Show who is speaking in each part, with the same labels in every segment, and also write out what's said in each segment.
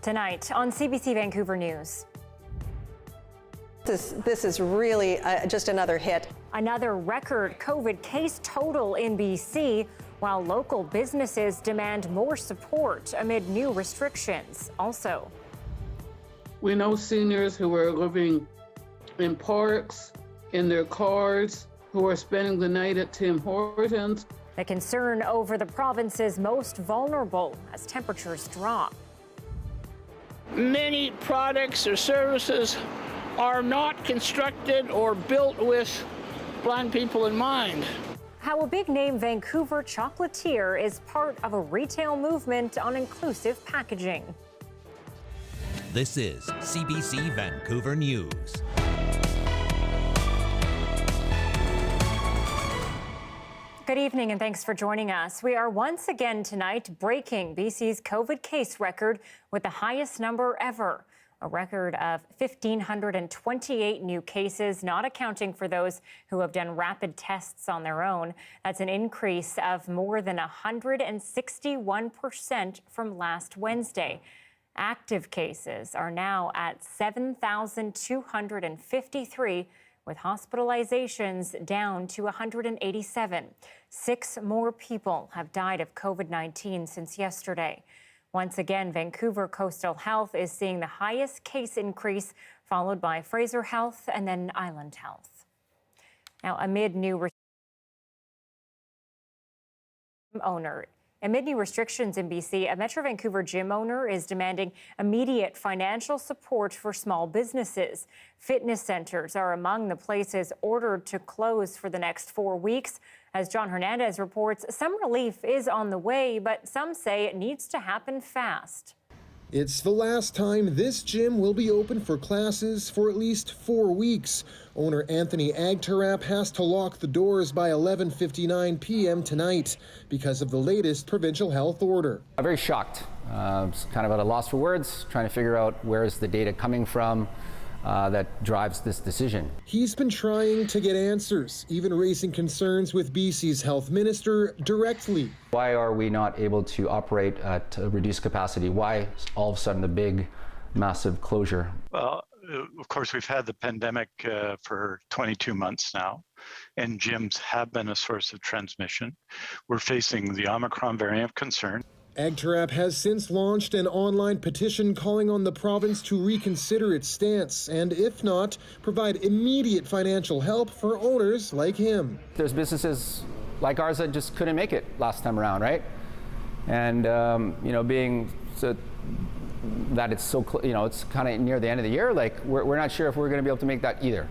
Speaker 1: Tonight on CBC Vancouver News.
Speaker 2: This is really just another hit.
Speaker 1: Another record COVID case total in BC, while local businesses demand more support amid new restrictions. Also,
Speaker 3: we know seniors who are living in parks, in their cars, who are spending the night at Tim Hortons.
Speaker 1: The concern over the province's most vulnerable as temperatures drop.
Speaker 4: Many products or services are not constructed or built with blind people in mind.
Speaker 1: How a big-name Vancouver chocolatier is part of a retail movement on inclusive packaging.
Speaker 5: This is CBC Vancouver News.
Speaker 1: Good evening and thanks for joining us. We are once again tonight breaking BC's COVID case record with the highest number ever. A record of 1,528 new cases, not accounting for those who have done rapid tests on their own. That's an increase of more than 161% from last Wednesday. Active cases are now at 7,253, with hospitalizations down to 187. 6 more people have died of COVID-19 since yesterday. Once again, Vancouver Coastal Health is seeing the highest case increase, followed by Fraser Health and then Island Health. Now, amid new restrictions in BC, a Metro Vancouver gym owner is demanding immediate financial support for small businesses. Fitness centers are among the places ordered to close for the next 4 weeks. As John Hernandez reports, some relief is on the way, but some say it needs to happen fast.
Speaker 6: It's the last time this gym will be open for classes for at least 4 weeks. Owner Anthony Agtarap has to lock the doors by 11:59 p.m. tonight because of the latest provincial health order.
Speaker 7: I'm very shocked. Kind of at a loss for words, trying to figure out where is the data coming from that drives this decision. He's been trying to get answers, even raising concerns with BC's health minister directly. Why are we not able to operate at reduced capacity? Why all of a sudden the big, massive closure?
Speaker 8: Well, of course, we've had the pandemic for 22 months now, and gyms have been a source of transmission. We're facing the Omicron variant of concern.
Speaker 6: Agtarap has since launched an online petition calling on the province to reconsider its stance and, if not, provide immediate financial help for owners like him. There's businesses like ours that just couldn't make it last time around, right? And, being so that it's so, it's kind of near the end of the year, like we're not sure if we're going to be able to make that either.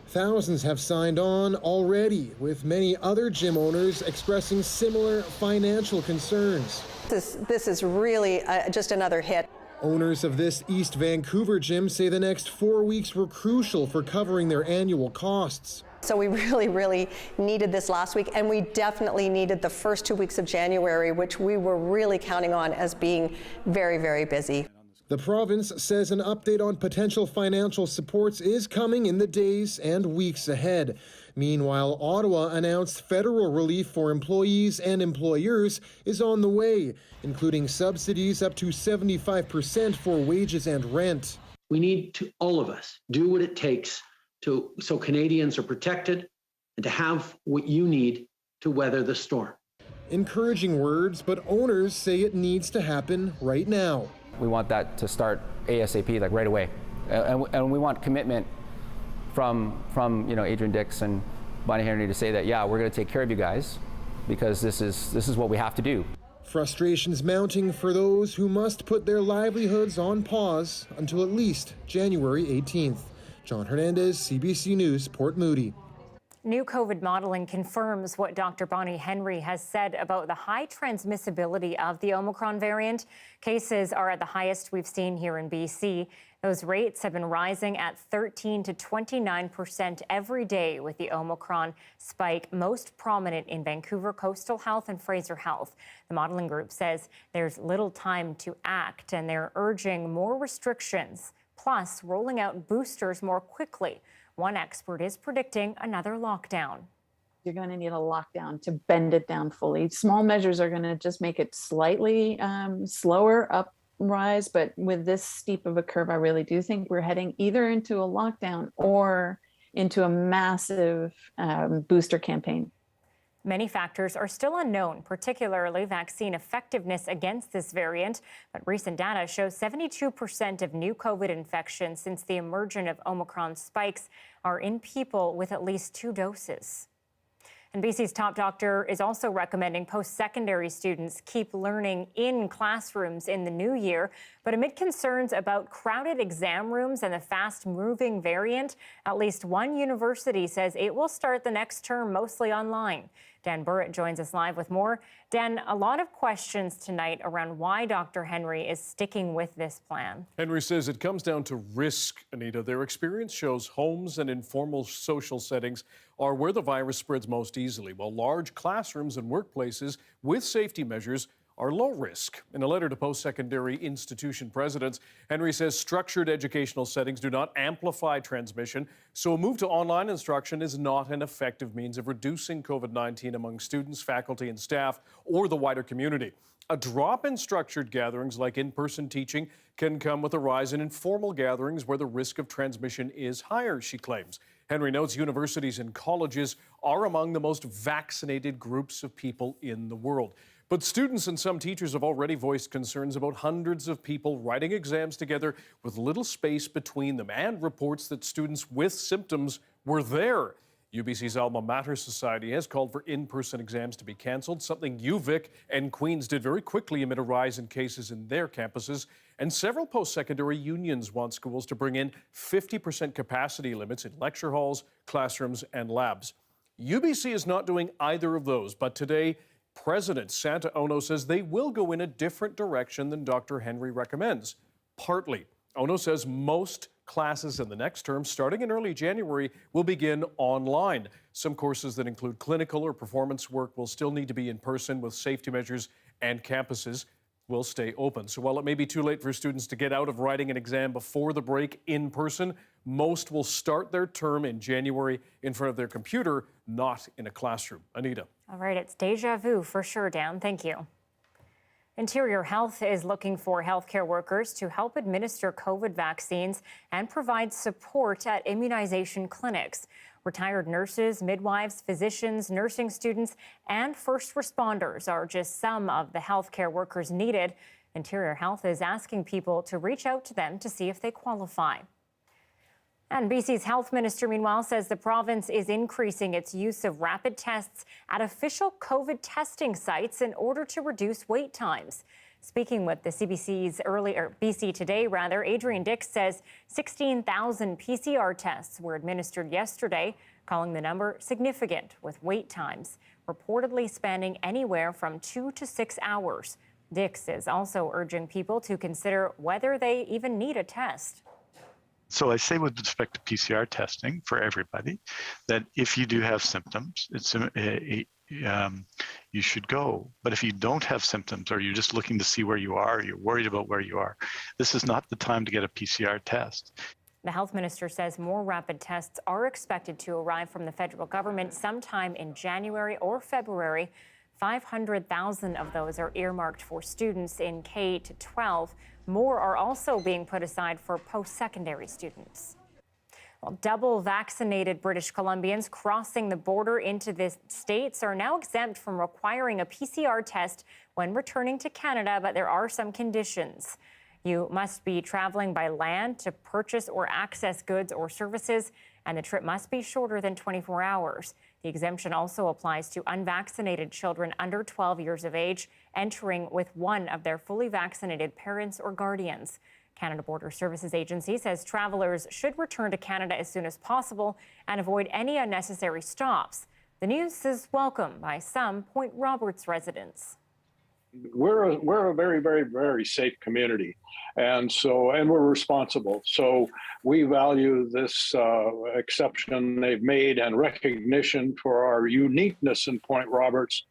Speaker 6: Thousands have signed on already, with many other gym owners expressing similar financial concerns.
Speaker 2: This is really just another hit.
Speaker 6: Owners of this East Vancouver gym say the next 4 weeks were crucial for covering their annual costs.
Speaker 2: So we really needed this last week, and we definitely needed the first 2 weeks of January, which we were really counting on as being very, very busy.
Speaker 6: The province says an update on potential financial supports is coming in the days and weeks ahead. Meanwhile, Ottawa announced federal relief for employees and employers is on the way, including subsidies up to 75% for wages and rent.
Speaker 9: We need to, all of us, do what it takes so Canadians are protected and to have what you need to weather the storm.
Speaker 6: Encouraging words, but owners say it needs to happen right now.
Speaker 7: We want that to start ASAP, like right away, and we want commitment from Adrian Dix and Bonnie Henry to say that we're going to take care of you guys because this is what we have to do.
Speaker 6: Frustrations mounting for those who must put their livelihoods on pause until at least January 18th. John Hernandez, CBC News, Port Moody.
Speaker 1: New COVID modeling confirms what Dr. Bonnie Henry has said about the high transmissibility of the Omicron variant. Cases are at the highest we've seen here in BC. Those rates have been rising at 13 to 29% every day, with the Omicron spike most prominent in Vancouver Coastal Health and Fraser Health. The modeling group says there's little time to act, and they're urging more restrictions, plus rolling out boosters more quickly. One expert is predicting another lockdown.
Speaker 10: You're going to need a lockdown to bend it down fully. Small measures are going to just make it slightly slower up rise, but with this steep of a curve, I really do think we're heading either into a lockdown or into a massive booster campaign.
Speaker 1: Many factors are still unknown, particularly vaccine effectiveness against this variant. But recent data shows 72% of new COVID infections since the emergence of Omicron spikes are in people with at least 2 doses. And BC's top doctor is also recommending post-secondary students keep learning in classrooms in the new year. But amid concerns about crowded exam rooms and the fast-moving variant, at least one university says it will start the next term mostly online. Dan Burrett joins us live with more. Dan, a lot of questions tonight around why Dr. Henry is sticking with this plan.
Speaker 11: Henry says it comes down to risk, Anita. Their experience shows homes and informal social settings are where the virus spreads most easily, while large classrooms and workplaces with safety measures are low risk. In a letter to post-secondary institution presidents, Henry says structured educational settings do not amplify transmission, so a move to online instruction is not an effective means of reducing COVID-19 among students, faculty, and staff, or the wider community. A drop in structured gatherings like in-person teaching can come with a rise in informal gatherings where the risk of transmission is higher, she claims. Henry notes universities and colleges are among the most vaccinated groups of people in the world. But students and some teachers have already voiced concerns about hundreds of people writing exams together with little space between them, and reports that students with symptoms were there. UBC's Alma Mater Society has called for in-person exams to be cancelled, something UVic and Queen's did very quickly amid a rise in cases in their campuses. And several post-secondary unions want schools to bring in 50% capacity limits in lecture halls, classrooms, and labs. UBC is not doing either of those, but today, President Santa Ono says they will go in a different direction than Dr. Henry recommends. Partly, Ono says most classes in the next term, starting in early January, will begin online. Some courses that include clinical or performance work will still need to be in person with safety measures, and campuses will stay open. So while it may be too late for students to get out of writing an exam before the break in person, most will start their term in January in front of their computer, not in a classroom. Anita.
Speaker 1: All right, it's deja vu for sure, Dan. Thank you. Interior Health is looking for healthcare workers to help administer COVID vaccines and provide support at immunization clinics. Retired nurses, midwives, physicians, nursing students, and first responders are just some of the healthcare workers needed. Interior Health is asking people to reach out to them to see if they qualify. And BC's health minister, meanwhile, says the province is increasing its use of rapid tests at official COVID testing sites in order to reduce wait times. Speaking with the CBC's BC Today, Adrian Dix says 16,000 PCR tests were administered yesterday, calling the number significant, with wait times reportedly spanning anywhere from 2 to 6 hours. Dix is also urging people to consider whether they even need a test.
Speaker 8: So I say with respect to PCR testing for everybody, that if you do have symptoms, you should go. But if you don't have symptoms, or you're just looking to see where you are, or you're worried about where you are, this is not the time to get a PCR test.
Speaker 1: The health minister says more rapid tests are expected to arrive from the federal government sometime in January or February. 500,000 of those are earmarked for students in K to 12. More are also being put aside for post-secondary students. Well, double vaccinated British Columbians crossing the border into the States are now exempt from requiring a PCR test when returning to Canada, but there are some conditions. You must be traveling by land to purchase or access goods or services, and the trip must be shorter than 24 hours. The exemption also applies to unvaccinated children under 12 years of age entering with one of their fully vaccinated parents or guardians. Canada Border Services Agency says travelers should return to Canada as soon as possible and avoid any unnecessary stops. The news is welcomed by some Point Roberts residents.
Speaker 12: We're a very, very, very safe community, and we're responsible. So we value this exception they've made and recognition for our uniqueness in Point Roberts.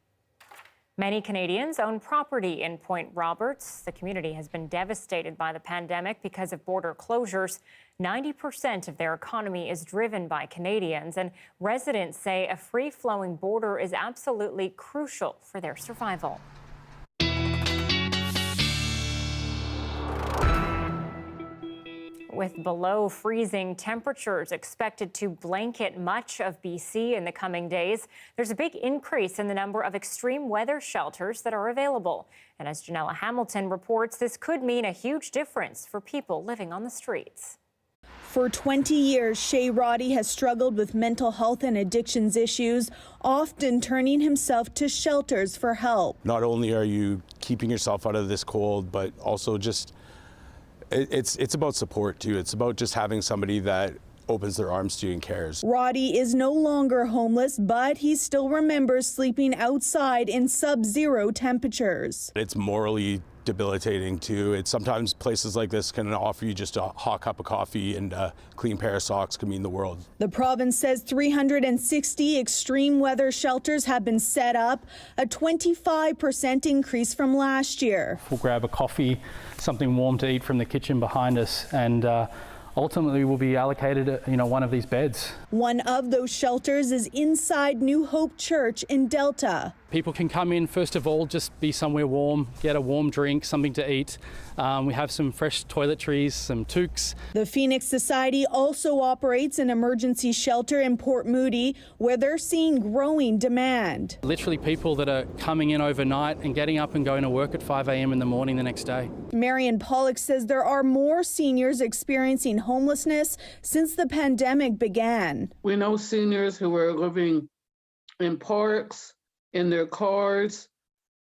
Speaker 1: Many Canadians own property in Point Roberts. The community has been devastated by the pandemic because of border closures. 90% of their economy is driven by Canadians, and residents say a free-flowing border is absolutely crucial for their survival. With below freezing temperatures expected to blanket much of BC in the coming days, there's a big increase in the number of extreme weather shelters that are available. And as Janella Hamilton reports, this could mean a huge difference for people living on the streets.
Speaker 13: For 20 years, Shay Roddy has struggled with mental health and addictions issues, often turning himself to shelters for help.
Speaker 14: Not only are you keeping yourself out of this cold, but also just it's about support too. It's about just having somebody that opens their arms to you and cares.
Speaker 13: Roddy is no longer homeless, but he still remembers sleeping outside in sub-zero temperatures.
Speaker 14: It's morally debilitating too. It's sometimes places like this can offer you just a hot cup of coffee and a clean pair of socks can mean the world.
Speaker 13: The province says 360 extreme weather shelters have been set up, a 25% increase from last year.
Speaker 15: We'll grab a coffee, something warm to eat from the kitchen behind us, and ultimately we'll be allocated, one of these beds.
Speaker 13: One of those shelters is inside New Hope Church in Delta.
Speaker 15: People can come in, first of all, just be somewhere warm, get a warm drink, something to eat. We have some fresh toiletries, some toques.
Speaker 13: The Phoenix Society also operates an emergency shelter in Port Moody, where they're seeing growing demand.
Speaker 15: Literally people that are coming in overnight and getting up and going to work at 5 a.m. in the morning the next day.
Speaker 13: Marion Pollock says there are more seniors experiencing homelessness since the pandemic began.
Speaker 3: We know seniors who are living in parks, in their cars,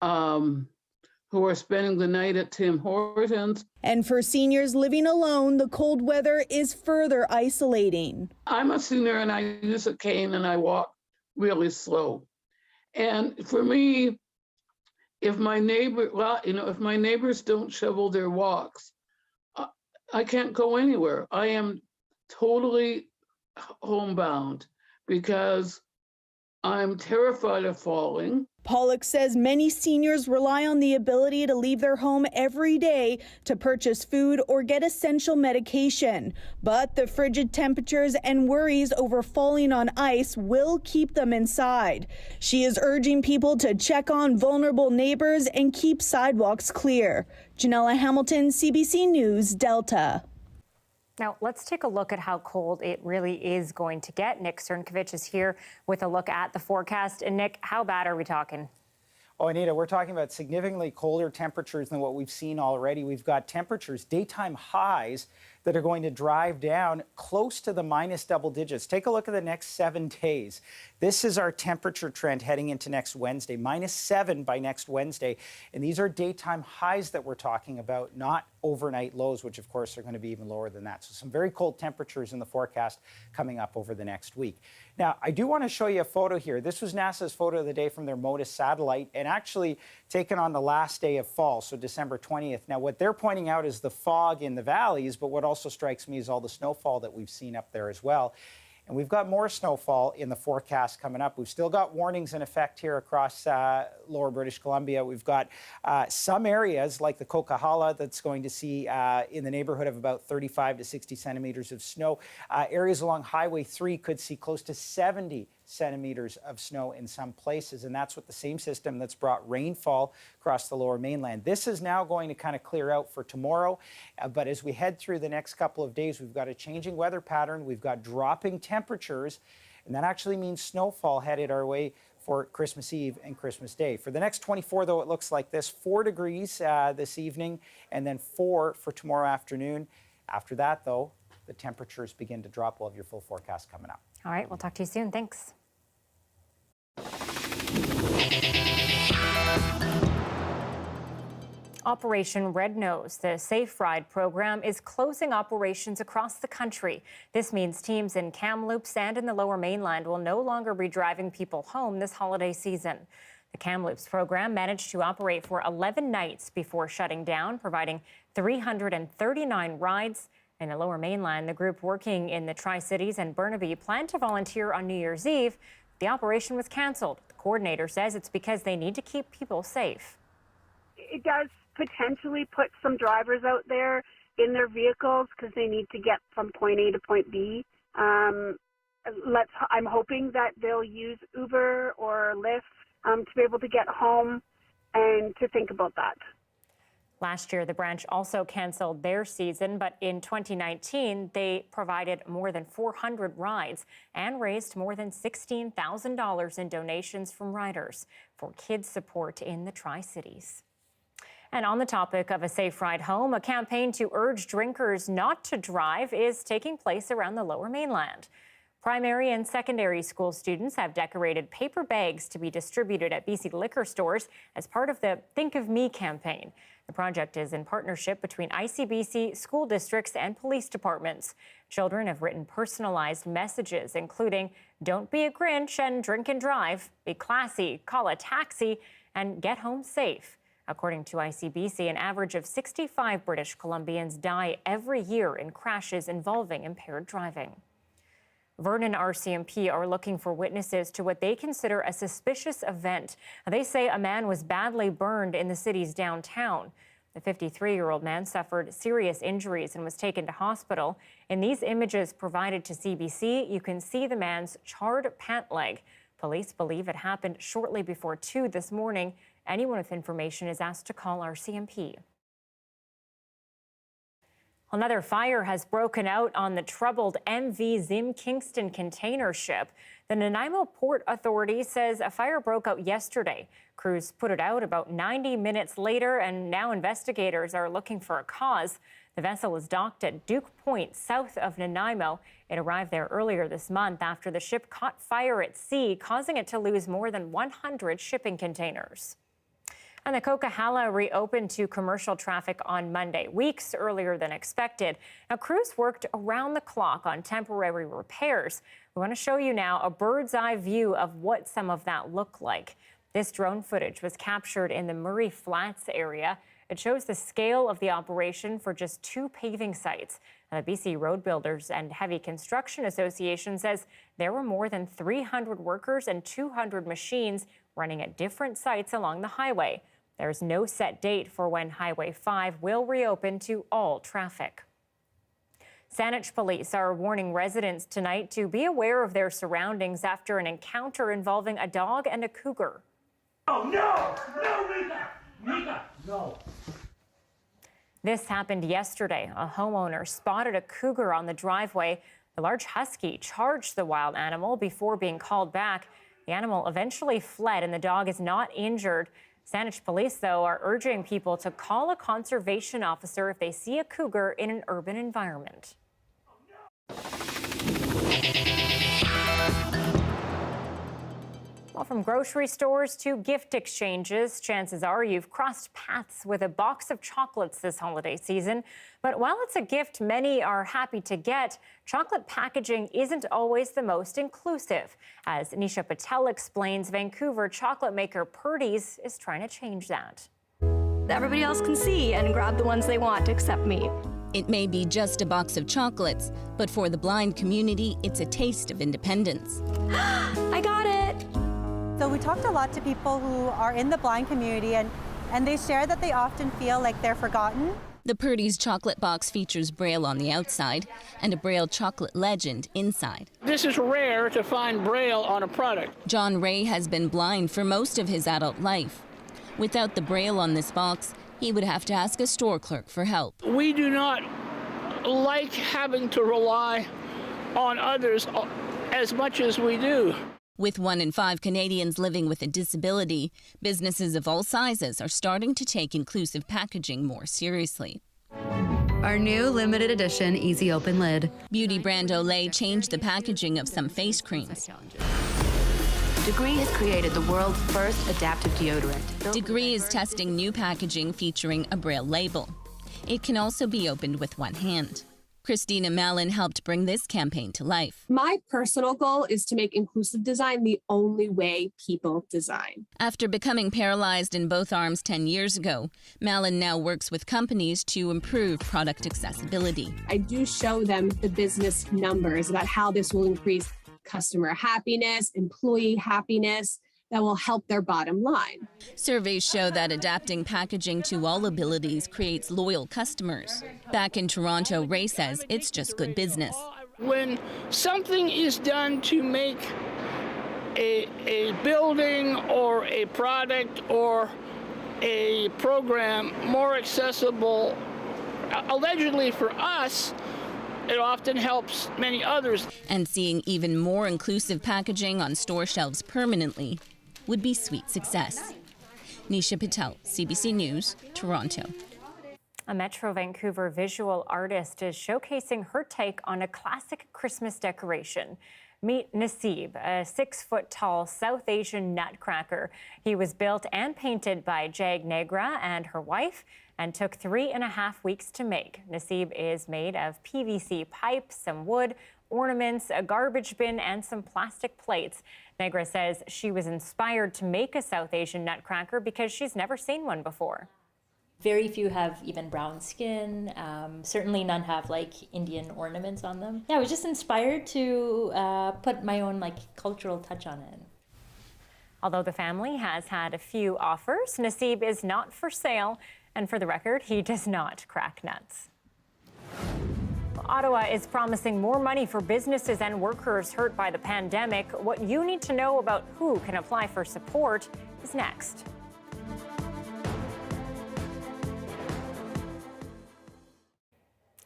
Speaker 3: who are spending the night at Tim Hortons.
Speaker 13: And for seniors living alone, the cold weather is further isolating.
Speaker 3: I'm a senior and I use a cane and I walk really slow. And for me, if my neighbors don't shovel their walks, I can't go anywhere. I am totally homebound because I'm terrified of falling.
Speaker 13: Pollock says many seniors rely on the ability to leave their home every day to purchase food or get essential medication. But the frigid temperatures and worries over falling on ice will keep them inside. She is urging people to check on vulnerable neighbors and keep sidewalks clear. Janella Hamilton, CBC News, Delta.
Speaker 1: Now, let's take a look at how cold it really is going to get. Nick Czernkovich is here with a look at the forecast. And Nick, how bad are we talking?
Speaker 16: Oh, Anita, we're talking about significantly colder temperatures than what we've seen already. We've got temperatures, daytime highs, that are going to drive down close to the minus double digits. Take a look at the next 7 days. This is our temperature trend heading into next Wednesday, -7 by next Wednesday. And these are daytime highs that we're talking about, not overnight lows, which of course are going to be even lower than that. So some very cold temperatures in the forecast coming up over the next week. Now, I do want to show you a photo here. This was NASA's photo of the day from their MODIS satellite and actually taken on the last day of fall, so December 20th. Now, what they're pointing out is the fog in the valleys, but what also strikes me is all the snowfall that we've seen up there as well. And we've got more snowfall in the forecast coming up. We've still got warnings in effect here across lower British Columbia. We've got some areas like the Coquihalla that's going to see in the neighborhood of about 35 to 60 centimeters of snow. Areas along Highway 3 could see close to 70 centimeters of snow in some places, and that's with the same system that's brought rainfall across the lower mainland. This is now going to kind of clear out for tomorrow, but as we head through the next couple of days, we've got a changing weather pattern, we've got dropping temperatures, and that actually means snowfall headed our way for Christmas Eve and Christmas Day. For the next 24, though, it looks like this: 4 degrees this evening, and then 4 for tomorrow afternoon. After that, though, the temperatures begin to drop. We'll have your full forecast coming up.
Speaker 1: All right, we'll talk to you soon. Thanks. Operation Red Nose, the Safe Ride program, is closing operations across the country. This means teams in Kamloops and in the Lower Mainland will no longer be driving people home this holiday season. The Kamloops program managed to operate for 11 nights before shutting down, providing 339 rides. In the Lower Mainland, the group working in the Tri-Cities and Burnaby planned to volunteer on New Year's Eve. The operation was canceled. The coordinator says it's because they need to keep people safe.
Speaker 17: It does potentially put some drivers out there in their vehicles because they need to get from point A to point B. I'm hoping that they'll use Uber or Lyft to be able to get home and to think about that.
Speaker 1: Last year, the branch also canceled their season, but in 2019, they provided more than 400 rides and raised more than $16,000 in donations from riders for kids support in the Tri-Cities. And on the topic of a safe ride home, a campaign to urge drinkers not to drive is taking place around the Lower Mainland. Primary and secondary school students have decorated paper bags to be distributed at BC liquor stores as part of the Think of Me campaign. The project is in partnership between ICBC, school districts, and police departments. Children have written personalized messages, including "Don't be a Grinch and drink and drive," "Be classy, call a taxi," and "Get home safe." According to ICBC, an average of 65 British Columbians die every year in crashes involving impaired driving. Vernon RCMP are looking for witnesses to what they consider a suspicious event. They say a man was badly burned in the city's downtown. The 53-year-old man suffered serious injuries and was taken to hospital. In these images provided to CBC, you can see the man's charred pant leg. Police believe it happened shortly before 2 this morning. Anyone with information is asked to call RCMP. Another fire has broken out on the troubled MV Zim Kingston container ship. The Nanaimo Port Authority says a fire broke out yesterday. Crews put it out about 90 minutes later, and now investigators are looking for a cause. The vessel is docked at Duke Point, south of Nanaimo. It arrived there earlier this month after the ship caught fire at sea, causing it to lose more than 100 shipping containers. And the Coquihalla reopened to commercial traffic on Monday, weeks earlier than expected. Now, crews worked around the clock on temporary repairs. We want to show you now a bird's eye view of what some of that looked like. This drone footage was captured in the Murray Flats area. It shows the scale of the operation for just 2 paving sites. The BC Road Builders and Heavy Construction Association says there were more than 300 workers and 200 machines running at different sites along the highway. There's no set date for when Highway 5 will reopen to all traffic. Saanich police are warning residents tonight to be aware of their surroundings after an encounter involving a dog and a cougar.
Speaker 18: Oh, no! No, Mika! Mika, no!
Speaker 1: This happened yesterday. A homeowner spotted a cougar on the driveway. The large husky charged the wild animal before being called back. The animal eventually fled and the dog is not injured. Saanich police, though, are urging people to call a conservation officer if they see a cougar in an urban environment. Well, from grocery stores to gift exchanges, chances are you've crossed paths with a box of chocolates this holiday season. But while it's a gift many are happy to get, chocolate packaging isn't always the most inclusive. As Anita Bathe explains, Vancouver chocolate maker Purdy's is trying to change that.
Speaker 19: Everybody else can see and grab the ones they want except me.
Speaker 20: It may be just a box of chocolates, but for the blind community, it's a taste of independence.
Speaker 19: I got it!
Speaker 21: So we talked a lot to people who are in the blind community, and they share that they often feel like they're forgotten.
Speaker 20: The Purdy's chocolate box features Braille on the outside and a Braille chocolate legend inside.
Speaker 4: This is rare to find Braille on a product.
Speaker 20: John Ray has been blind for most of his adult life. Without the Braille on this box, he would have to ask a store clerk for help.
Speaker 4: We do not like having to rely on others as much as we do.
Speaker 20: With 1 in 5 Canadians living with a disability, businesses of all sizes are starting to take inclusive packaging more seriously.
Speaker 22: Our new limited edition easy open lid.
Speaker 20: Beauty brand Olay changed the packaging of some face creams.
Speaker 22: Degree has created the world's first adaptive deodorant.
Speaker 20: Degree is testing new packaging featuring a Braille label. It can also be opened with one hand. Christina Mallon helped bring this campaign to life.
Speaker 23: My personal goal is to make inclusive design the only way people design.
Speaker 20: After becoming paralyzed in both arms 10 years ago, Mallon now works with companies to improve product accessibility.
Speaker 23: I do show them the business numbers about how this will increase customer happiness, employee happiness, that will help their bottom line.
Speaker 20: Surveys show that adapting packaging to all abilities creates loyal customers. Back in Toronto, Ray says it's just good business.
Speaker 4: When something is done to make a building or a product or a program more accessible, allegedly for us, it often helps many others.
Speaker 20: And seeing even more inclusive packaging on store shelves permanently would be sweet success. Nisha Patel, CBC News, Toronto.
Speaker 1: A Metro Vancouver visual artist is showcasing her take on a classic Christmas decoration. Meet Nasib, a 6-foot-tall South Asian nutcracker. He was built and painted by Jag Negra and her wife and took 3.5 weeks to make. Nasib is made of PVC pipe, some wood, ornaments, a garbage bin, and some plastic plates. Negra says she was inspired to make a South Asian nutcracker because she's never seen one before.
Speaker 2: Very few have even brown skin. Certainly none have like Indian ornaments on them. Yeah, I was just inspired to put my own cultural touch on it.
Speaker 1: Although the family has had a few offers, Nasib is not for sale. And for the record, he does not crack nuts. Ottawa is promising more money for businesses and workers hurt by the pandemic. What you need to know about who can apply for support is next.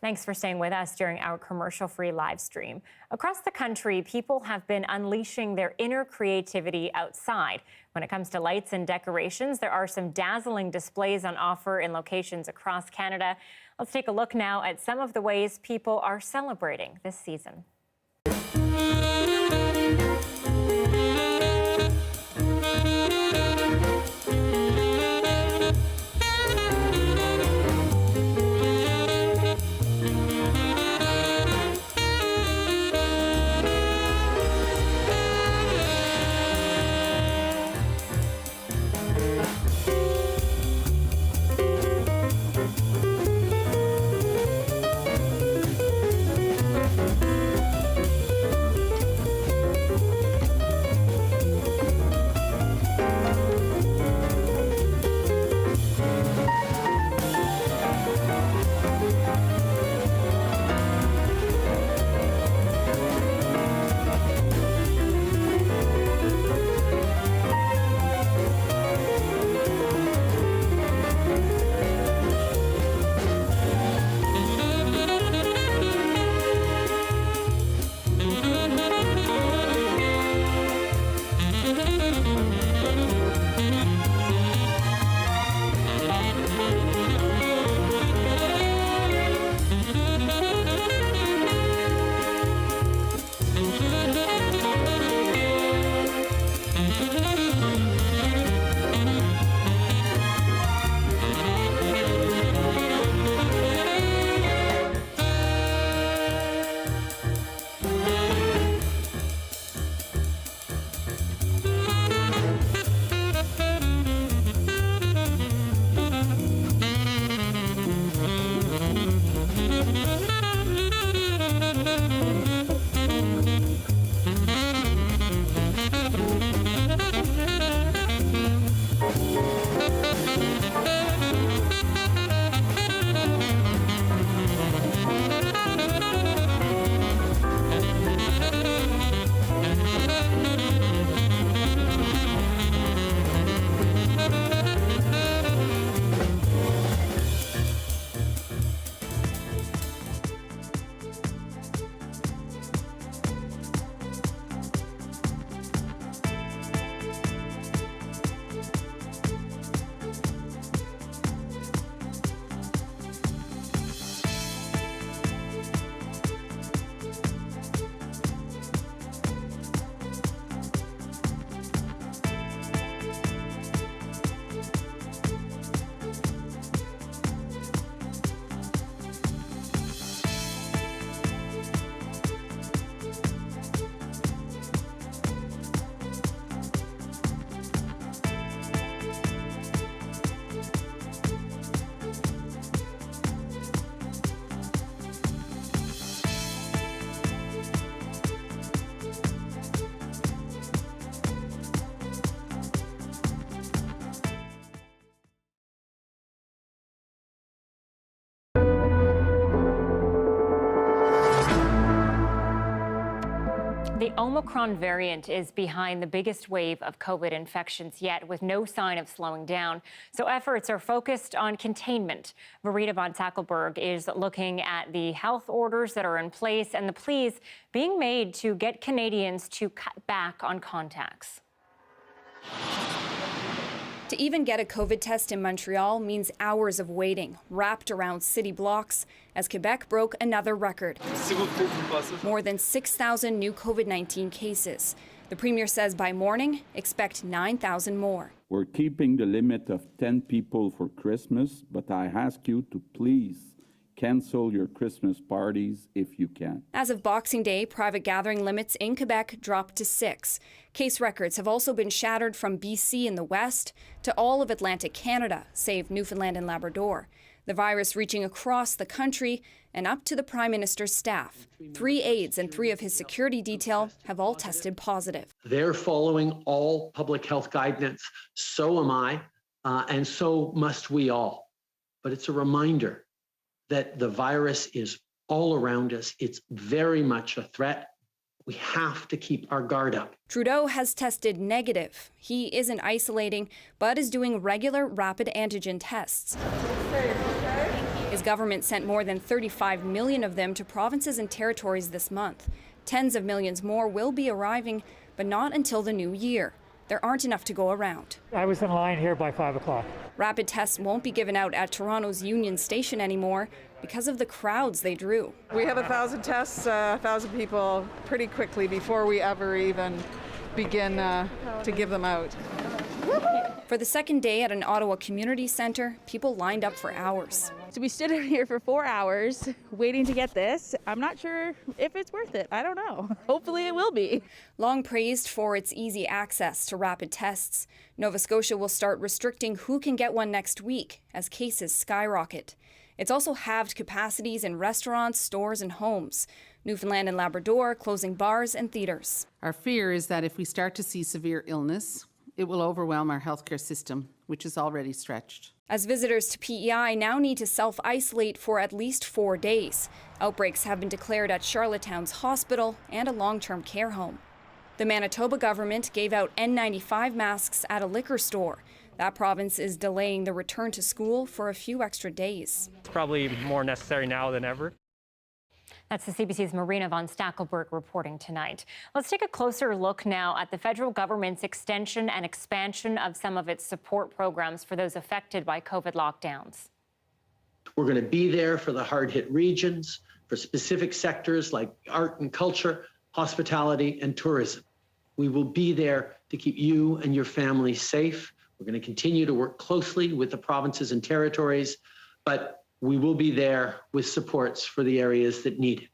Speaker 1: Thanks for staying with us during our commercial-free live stream. Across the country, people have been unleashing their inner creativity outside. When it comes to lights and decorations, there are some dazzling displays on offer in locations across Canada. Let's take a look now at some of the ways people are celebrating this season. The Omicron variant is behind the biggest wave of COVID infections yet, with no sign of slowing down. So efforts are focused on containment. Anita Bathe is looking at the health orders that are in place and the pleas being made to get Canadians to cut back on contacts.
Speaker 19: To even get a COVID test in Montreal means hours of waiting, wrapped around city blocks, as Quebec broke another record. More than 6,000 new COVID-19 cases. The Premier says by morning, expect 9,000 more.
Speaker 5: We're keeping the limit of 10 people for Christmas, but I ask you to please cancel your Christmas parties if you can.
Speaker 19: As of Boxing Day, private gathering limits in Quebec dropped to 6. Case records have also been shattered from BC in the west to all of Atlantic Canada, save Newfoundland and Labrador. The virus reaching across the country and up to the Prime Minister's staff. 3 aides and 3 of his security detail have all tested positive.
Speaker 7: They're following all public health guidance. So am I, and so must we all. But it's a reminder that the virus is all around us. It's very much a threat. We have to keep our guard up.
Speaker 19: Trudeau has tested negative. He isn't isolating, but is doing regular rapid antigen tests. His government sent more than 35 million of them to provinces and territories this month. Tens of millions more will be arriving, but not until the new year. There aren't enough to go around.
Speaker 9: I was in line here by 5 o'clock.
Speaker 19: Rapid tests won't be given out at Toronto's Union Station anymore because of the crowds they drew.
Speaker 24: We have 1,000 tests, 1,000 people pretty quickly before we ever even begin to give them out.
Speaker 19: For the second day at an Ottawa community centre, people lined up for hours.
Speaker 25: So we stood here for 4 hours waiting to get this. I'm not sure if it's worth it. I don't know. Hopefully it will be.
Speaker 19: Long praised for its easy access to rapid tests, Nova Scotia will start restricting who can get one next week as cases skyrocket. It's also halved capacities in restaurants, stores, and homes. Newfoundland and Labrador closing bars and theatres.
Speaker 26: Our fear is that if we start to see severe illness, it will overwhelm our healthcare system, which is already stretched.
Speaker 19: As visitors to PEI now need to self-isolate for at least 4 days. Outbreaks have been declared at Charlottetown's hospital and a long-term care home. The Manitoba government gave out N95 masks at a liquor store. That province is delaying the return to school for a few extra days.
Speaker 27: It's probably more necessary now than ever.
Speaker 1: That's the CBC's Marina von Stackelberg reporting tonight. Let's take a closer look now at the federal government's extension and expansion of some of its support programs for those affected by COVID lockdowns.
Speaker 7: We're going to be there for the hard-hit regions, for specific sectors like art and culture, hospitality, and tourism. We will be there to keep you and your family safe. We're going to continue to work closely with the provinces and territories, but we will be there with supports for the areas that need it.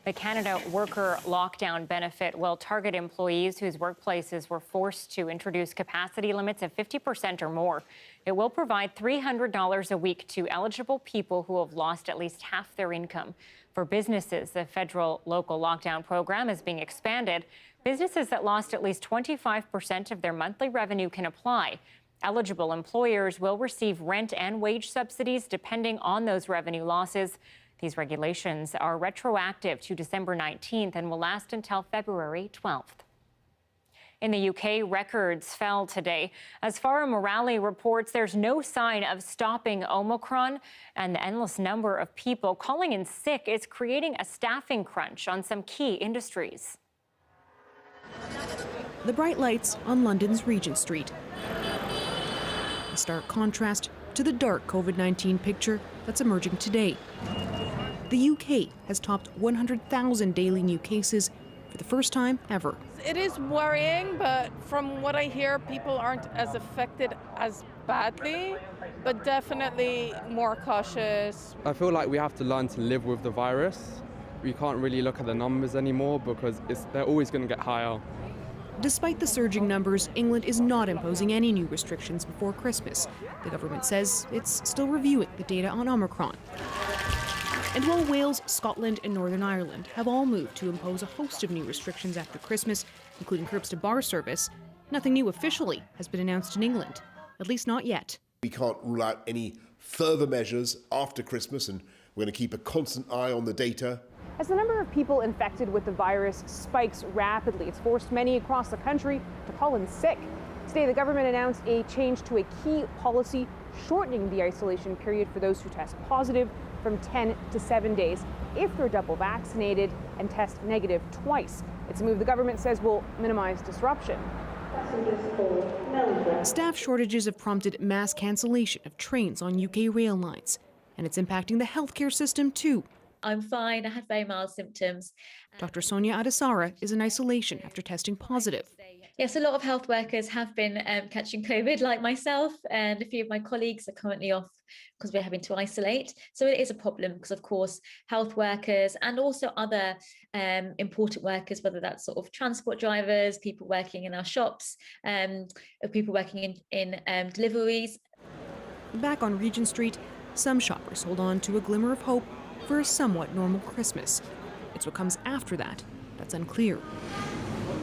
Speaker 1: The Canada Worker Lockdown Benefit will target employees whose workplaces were forced to introduce capacity limits of 50% or more. It will provide $300 a week to eligible people who have lost at least half their income. For businesses, the federal local lockdown program is being expanded. Businesses that lost at least 25% of their monthly revenue can apply. Eligible employers will receive rent and wage subsidies depending on those revenue losses. These regulations are retroactive to December 19th and will last until February 12th. In the UK, records fell today. As Farah Morale reports, there's no sign of stopping Omicron, and the endless number of people calling in sick is creating a staffing crunch on some key industries.
Speaker 28: The bright lights on London's Regent Street. A stark contrast to the dark COVID-19 picture that's emerging today. The UK has topped 100,000 daily new cases for the first time ever.
Speaker 29: It is worrying, but from what I hear, people aren't as affected as badly, but definitely more cautious.
Speaker 30: I feel like we have to learn to live with the virus. We can't really look at the numbers anymore because they're always going to get higher.
Speaker 28: Despite the surging numbers, England is not imposing any new restrictions before Christmas. The government says it's still reviewing the data on Omicron. And while Wales, Scotland, and Northern Ireland have all moved to impose a host of new restrictions after Christmas, including curbs to bar service, nothing new officially has been announced in England, at least not yet.
Speaker 31: We can't rule out any further measures after Christmas, and we're going to keep a constant eye on the data
Speaker 28: As the number of people infected with the virus spikes rapidly, it's forced many across the country to call in sick. Today, the government announced a change to a key policy, shortening the isolation period for those who test positive from 10 to 7 days if they're double vaccinated and test negative twice. It's a move the government says will minimize disruption. Staff shortages have prompted mass cancellation of trains on UK rail lines, and it's impacting the healthcare system too.
Speaker 3: I'm fine. I had very mild symptoms.
Speaker 28: Dr. Sonia Adesara is in isolation after testing positive.
Speaker 3: Yes, a lot of health workers have been catching COVID, like myself, and a few of my colleagues are currently off because we're having to isolate. So it is a problem because, of course, health workers and also other important workers, whether that's sort of transport drivers, people working in our shops, people working in deliveries.
Speaker 28: Back on Regent Street, some shoppers hold on to a glimmer of hope for a somewhat normal Christmas. It's what comes after that that's unclear.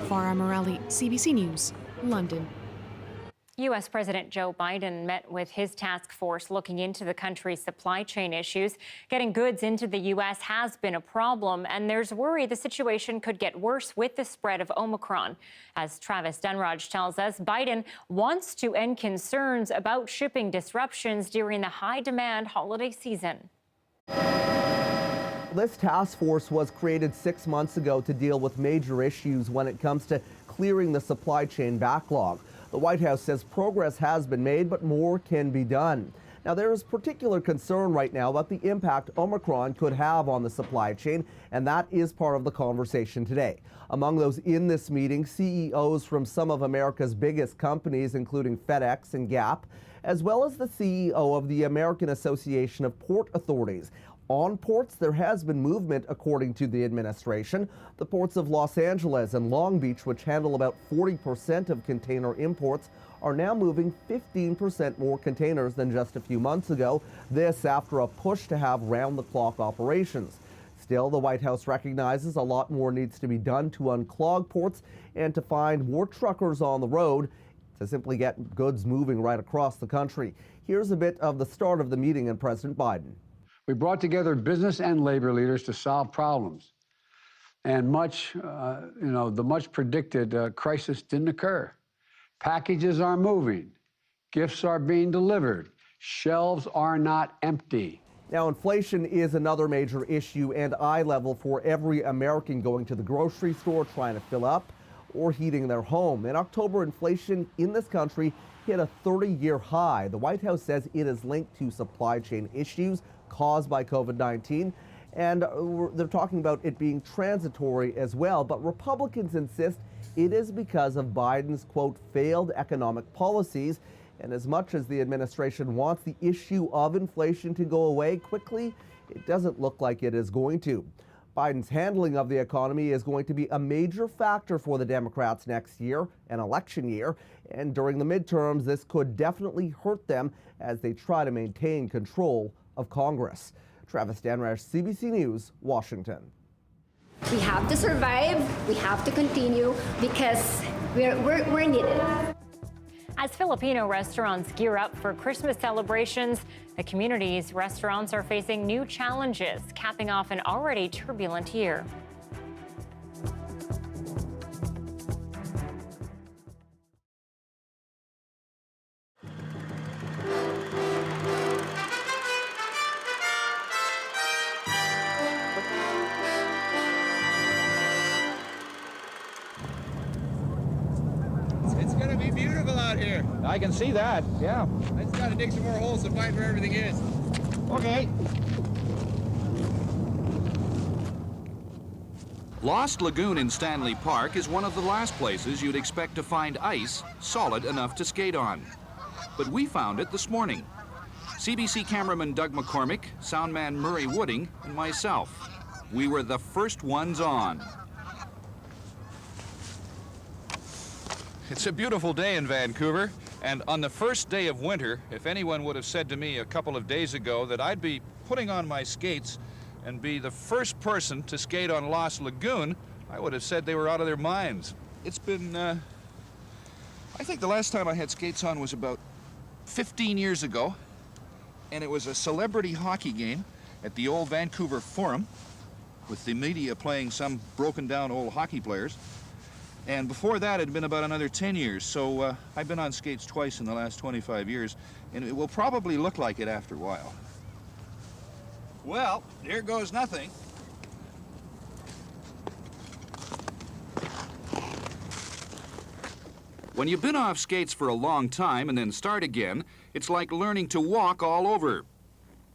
Speaker 28: Farah Morali, CBC News, London.
Speaker 1: U.S. President Joe Biden met with his task force looking into the country's supply chain issues. Getting goods into the U.S. has been a problem, and there's worry the situation could get worse with the spread of Omicron. As Travis Dunraj tells us, Biden wants to end concerns about shipping disruptions during the high-demand holiday season.
Speaker 6: This task force was created 6 months ago to deal with major issues when it comes to clearing the supply chain backlog. The White House says progress has been made, but more can be done. Now, there is particular concern right now about the impact Omicron could have on the supply chain, and that is part of the conversation today. Among those in this meeting, CEOs from some of America's biggest companies, including FedEx and Gap, as well as the CEO of the American Association of Port Authorities. On ports, there has been movement, according to the administration. The ports of Los Angeles and Long Beach, which handle about 40% of container imports, are now moving 15% more containers than just a few months ago. This after a push to have round-the-clock operations. Still, the White House recognizes a lot more needs to be done to unclog ports and to find more truckers on the road to simply get goods moving right across the country. Here's a bit of the start of the meeting and President Biden.
Speaker 8: We brought together business and labor leaders to solve problems. And the much predicted crisis didn't occur. Packages are moving. Gifts are being delivered. Shelves are not empty.
Speaker 6: Now, inflation is another major issue and eye level for every American going to the grocery store, trying to fill up, or heating their home. In October, inflation in this country hit a 30-year high. The White House says it is linked to supply chain issues caused by COVID-19, and they're talking about it being transitory as well, but Republicans insist it is because of Biden's, quote, failed economic policies. And as much as the administration wants the issue of inflation to go away quickly, it doesn't look like it is going to. Biden's handling of the economy is going to be a major factor for the Democrats next year, an election year, and during the midterms, this could definitely hurt them as they try to maintain control of Congress. Travis Danrash, CBC News, Washington.
Speaker 10: We have to survive, we have to continue because we're needed.
Speaker 1: As Filipino restaurants gear up for Christmas celebrations, the community's restaurants are facing new challenges, capping off an already turbulent year.
Speaker 11: It's gonna be beautiful out here.
Speaker 12: I can see that, yeah.
Speaker 11: I just gotta dig some more holes to find where everything is.
Speaker 12: Okay.
Speaker 13: Lost Lagoon in Stanley Park is one of the last places you'd expect to find ice solid enough to skate on. But we found it this morning. CBC cameraman Doug McCormick, soundman Murray Wooding, and myself. We were the first ones on.
Speaker 14: It's a beautiful day in Vancouver, and on the first day of winter, if anyone would have said to me a couple of days ago that I'd be putting on my skates and be the first person to skate on Lost Lagoon, I would have said they were out of their minds. It's been, I think the last time I had skates on was about 15 years ago, and it was a celebrity hockey game at the old Vancouver Forum. with the media playing some broken down old hockey players. And before that, it had been about another 10 years. So I've been on skates twice in the last 25 years, and it will probably look like it after a while. Well, here goes nothing.
Speaker 13: When you've been off skates for a long time and then start again, it's like learning to walk all over.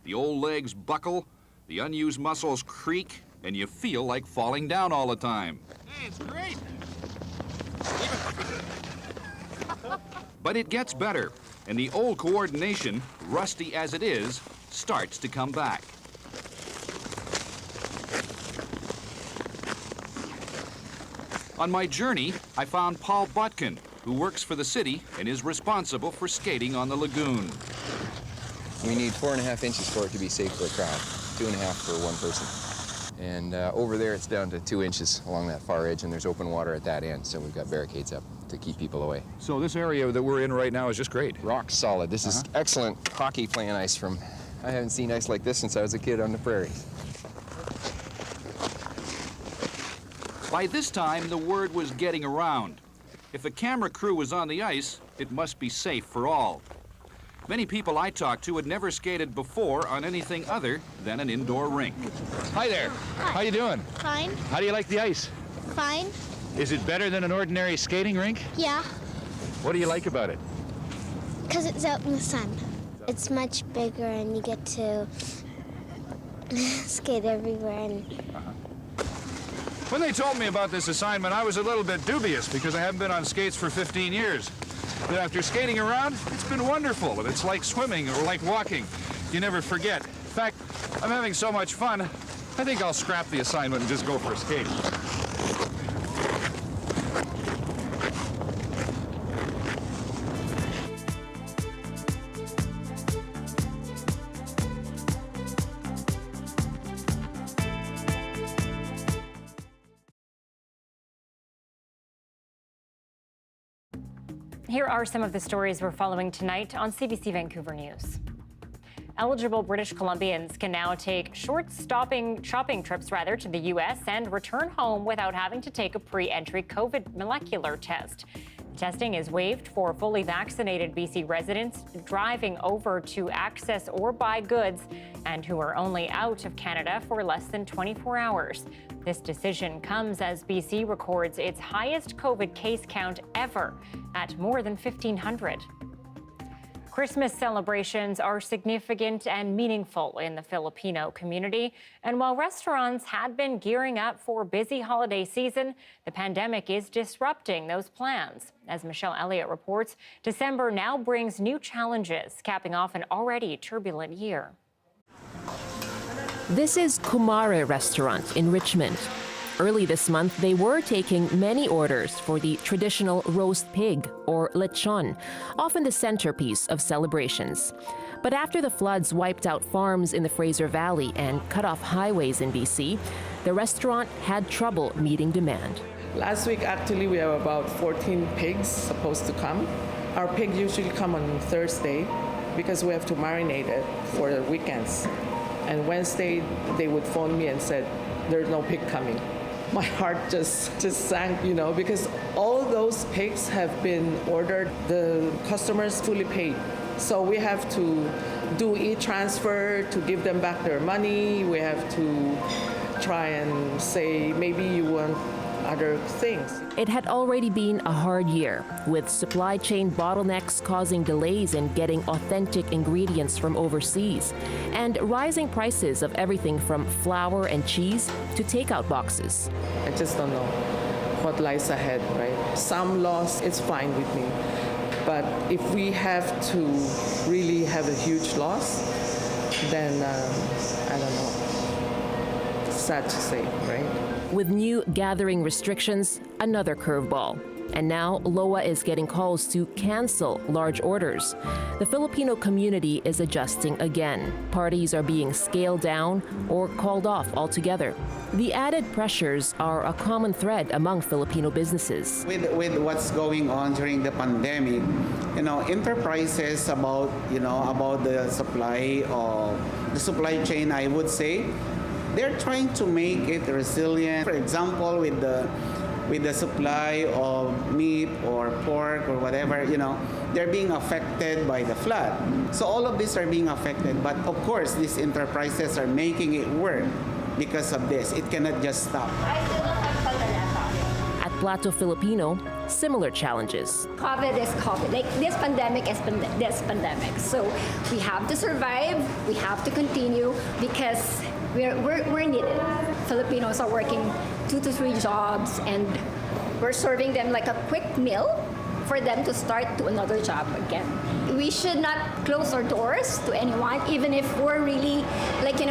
Speaker 13: The old legs buckle, the unused muscles creak, and you feel like falling down all the time.
Speaker 11: Hey, it's great.
Speaker 13: But it gets better, and the old coordination, rusty as it is, starts to come back. On my journey, I found Paul Botkin, who works for the city and is responsible for skating on the lagoon.
Speaker 2: We need 4.5 inches for it to be safe for a crowd, 2.5 for one person. And over there, it's down to 2 inches along that far edge, and there's open water at that end, so we've got barricades up to keep people away.
Speaker 14: So this area that we're in right now is just great.
Speaker 2: Rock solid. This is excellent hockey playing ice from, I haven't seen ice like this since I was a kid on the prairies.
Speaker 13: By this time, the word was getting around. If a camera crew was on the ice, it must be safe for all. Many people I talked to had never skated before on anything other than an indoor rink.
Speaker 14: Hi there.
Speaker 4: Hi.
Speaker 14: How you doing?
Speaker 4: Fine.
Speaker 14: How do you like the ice?
Speaker 4: Fine.
Speaker 14: Is it better than an ordinary skating rink?
Speaker 4: Yeah.
Speaker 14: What do you like about it?
Speaker 4: Because it's out in the sun. It's much bigger and you get to skate everywhere. And
Speaker 14: When they told me about this assignment, I was a little bit dubious because I haven't been on skates for 15 years. But after skating around, it's been wonderful. And it's like swimming or like walking. You never forget. In fact, I'm having so much fun, I think I'll scrap the assignment and just go for a skate.
Speaker 1: Here are some of the stories we're following tonight on CBC Vancouver News. Eligible British Columbians can now take short shopping trips to the U.S. and return home without having to take a pre-entry COVID molecular test. The testing is waived for fully vaccinated BC residents driving over to access or buy goods and who are only out of Canada for less than 24 hours. This decision comes as BC records its highest COVID case count ever at more than 1,500. Christmas celebrations are significant and meaningful in the Filipino community. And while restaurants had been gearing up for a busy holiday season, the pandemic is disrupting those plans. As Michelle Elliott reports, December now brings new challenges, capping off an already turbulent year.
Speaker 15: This is Kumare Restaurant in Richmond. Early this month, they were taking many orders for the traditional roast pig, or lechon, often the centerpiece of celebrations. But after the floods wiped out farms in the Fraser Valley and cut off highways in BC, the restaurant had trouble meeting demand.
Speaker 24: Last week, actually, we have about 14 pigs supposed to come. Our pig usually come on Thursday because we have to marinate it for the weekends. And Wednesday, they would phone me and said, there's no pig coming. My heart just sank, because all those pigs have been ordered. The customers fully paid. So we have to do e-transfer to give them back their money. We have to try and say, maybe you want other things.
Speaker 15: It had already been a hard year, with supply chain bottlenecks causing delays in getting authentic ingredients from overseas, and rising prices of everything from flour and cheese to takeout boxes.
Speaker 24: I just don't know what lies ahead, right? Some loss, it's fine with me. But if we have to really have a huge loss, then I don't know. It's sad to say, right?
Speaker 15: With new gathering restrictions, another curveball. And now LOA is getting calls to cancel large orders. The Filipino community is adjusting again. Parties are being scaled down or called off altogether. The added pressures are a common thread among Filipino businesses.
Speaker 16: With what's going on during the pandemic, enterprises about the supply chain, I would say, they're trying to make it resilient. For example, with the supply of meat or pork or whatever, they're being affected by the flood. So all of these are being affected. But of course, these enterprises are making it work because of this. It cannot just stop.
Speaker 15: At Plato Filipino, similar challenges.
Speaker 10: COVID is COVID. Like this pandemic is this pandemic. So we have to survive. We have to continue because we're needed. Filipinos are working 2 to 3 jobs, and we're serving them like a quick meal for them to start to another job again. We should not close our doors to anyone, even if we're really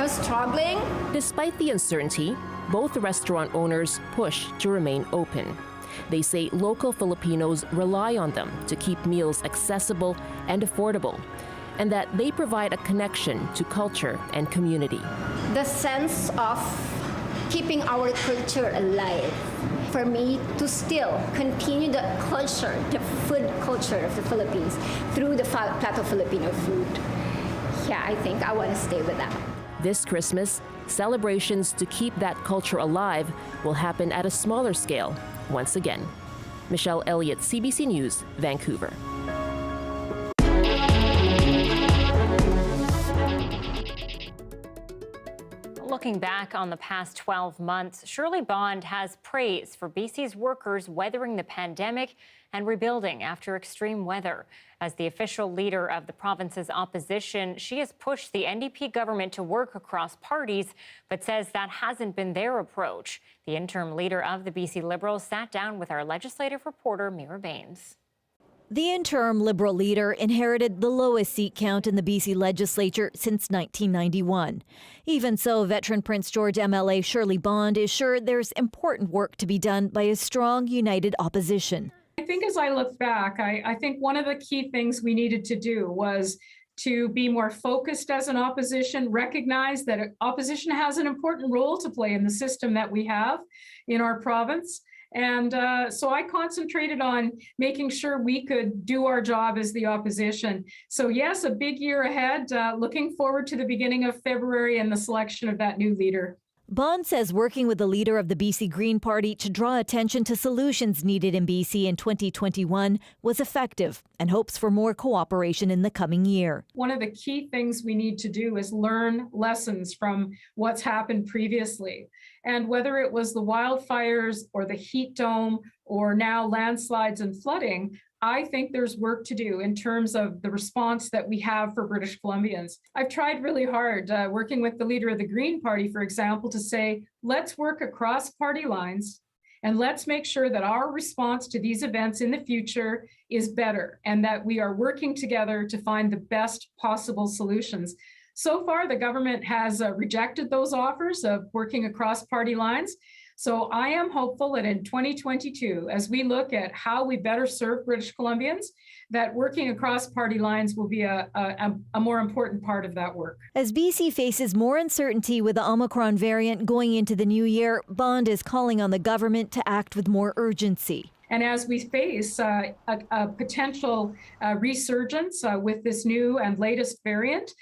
Speaker 10: struggling.
Speaker 15: Despite the uncertainty, both restaurant owners push to remain open. They say local Filipinos rely on them to keep meals accessible and affordable, and that they provide a connection to culture and community.
Speaker 10: The sense of keeping our culture alive. For me to still continue the culture, the food culture of the Philippines through the Plato Filipino food. Yeah, I think I want to stay with that.
Speaker 15: This Christmas, celebrations to keep that culture alive will happen at a smaller scale once again. Michelle Elliott, CBC News, Vancouver.
Speaker 1: Looking back on the past 12 months, Shirley Bond has praise for BC's workers weathering the pandemic and rebuilding after extreme weather. As the official leader of the province's opposition, she has pushed the NDP government to work across parties, but says that hasn't been their approach. The interim leader of the BC Liberals sat down with our legislative reporter, Mira Baines.
Speaker 5: The interim Liberal leader inherited the lowest seat count in the BC legislature since 1991. Even so, veteran Prince George MLA Shirley Bond is sure there's important work to be done by a strong, united opposition.
Speaker 9: I think as I look back, I think one of the key things we needed to do was to be more focused as an opposition, recognize that opposition has an important role to play in the system that we have in our province. And so I concentrated on making sure we could do our job as the opposition. So yes, a big year ahead, looking forward to the beginning of February and the selection of that new leader.
Speaker 5: Bond says working with the leader of the BC Green Party to draw attention to solutions needed in BC in 2021 was effective and hopes for more cooperation in the coming year.
Speaker 9: One of the key things we need to do is learn lessons from what's happened previously. And whether it was the wildfires or the heat dome or now landslides and flooding, I think there's work to do in terms of the response that we have for British Columbians. I've tried really hard working with the leader of the Green Party, for example, to say, let's work across party lines and let's make sure that our response to these events in the future is better and that we are working together to find the best possible solutions. So far, the government has rejected those offers of working across party lines. So I am hopeful that in 2022, as we look at how we better serve British Columbians, that working across party lines will be a more important part of that work.
Speaker 5: As BC faces more uncertainty with the Omicron variant going into the new year, Bond is calling on the government to act with more urgency.
Speaker 9: And as we face a potential resurgence with this new and latest variant,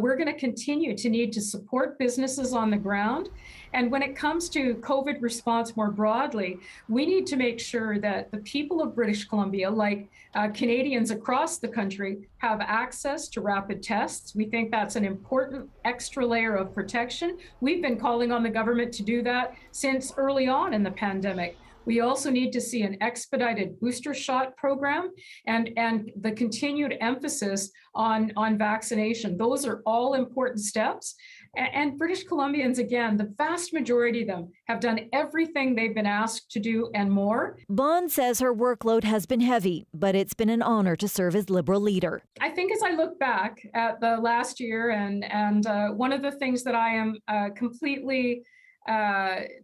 Speaker 9: we're going to continue to need to support businesses on the ground. And when it comes to COVID response more broadly, we need to make sure that the people of British Columbia, like Canadians across the country, have access to rapid tests. We think that's an important extra layer of protection. We've been calling on the government to do that since early on in the pandemic. We also need to see an expedited booster shot program and the continued emphasis on vaccination. Those are all important steps. And British Columbians, again, the vast majority of them have done everything they've been asked to do and more.
Speaker 5: Bond says her workload has been heavy, but it's been an honor to serve as Liberal leader.
Speaker 9: I think as I look back at the last year and one of the things that I am completely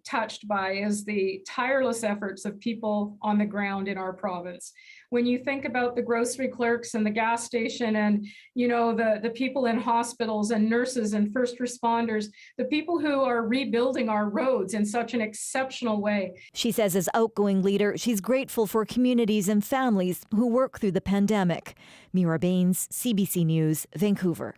Speaker 9: touched by is the tireless efforts of people on the ground in our province. When you think about the grocery clerks and the gas station and, the people in hospitals and nurses and first responders, the people who are rebuilding our roads in such an exceptional way.
Speaker 5: She says as outgoing leader, she's grateful for communities and families who work through the pandemic. Mira Baines, CBC News, Vancouver.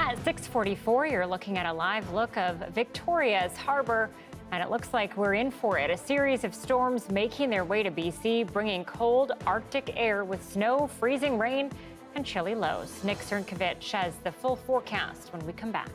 Speaker 1: At 6:44, you're looking at a live look of Victoria's Harbour, and it looks like we're in for it. A series of storms making their way to BC, bringing cold Arctic air with snow, freezing rain, and chilly lows. Nick Czernkovich has the full forecast when we come back.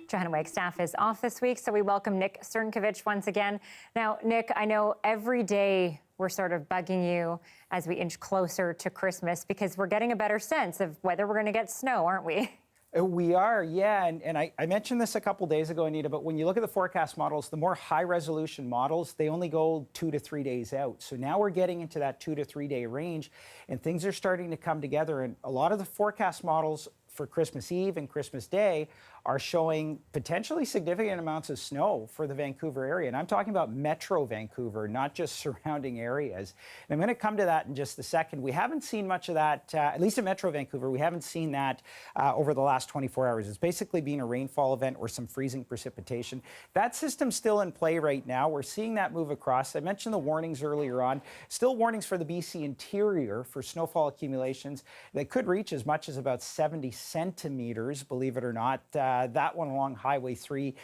Speaker 1: Johanna Wagstaff is off this week, so we welcome Nick Czernkovich once again. Now, Nick, I know every day we're sort of bugging you as we inch closer to Christmas because we're getting a better sense of whether we're going to get snow, aren't we?
Speaker 12: We are, yeah, and I mentioned this a couple days ago, Anita, but when you look at the forecast models, the more high-resolution models, they only go 2 to 3 days out. So now we're getting into that 2 to 3 day range, and things are starting to come together, and a lot of the forecast models for Christmas Eve and Christmas Day are showing potentially significant amounts of snow for the Vancouver area. And I'm talking about Metro Vancouver, not just surrounding areas. And I'm going to come to that in just a second. We haven't seen much of that, at least in Metro Vancouver, we haven't seen that over the last 24 hours. It's basically been a rainfall event or some freezing precipitation. That system's still in play right now. We're seeing that move across. I mentioned the warnings earlier on. Still warnings for the BC interior for snowfall accumulations that could reach as much as about 70 centimeters, believe it or not. That one along Highway 3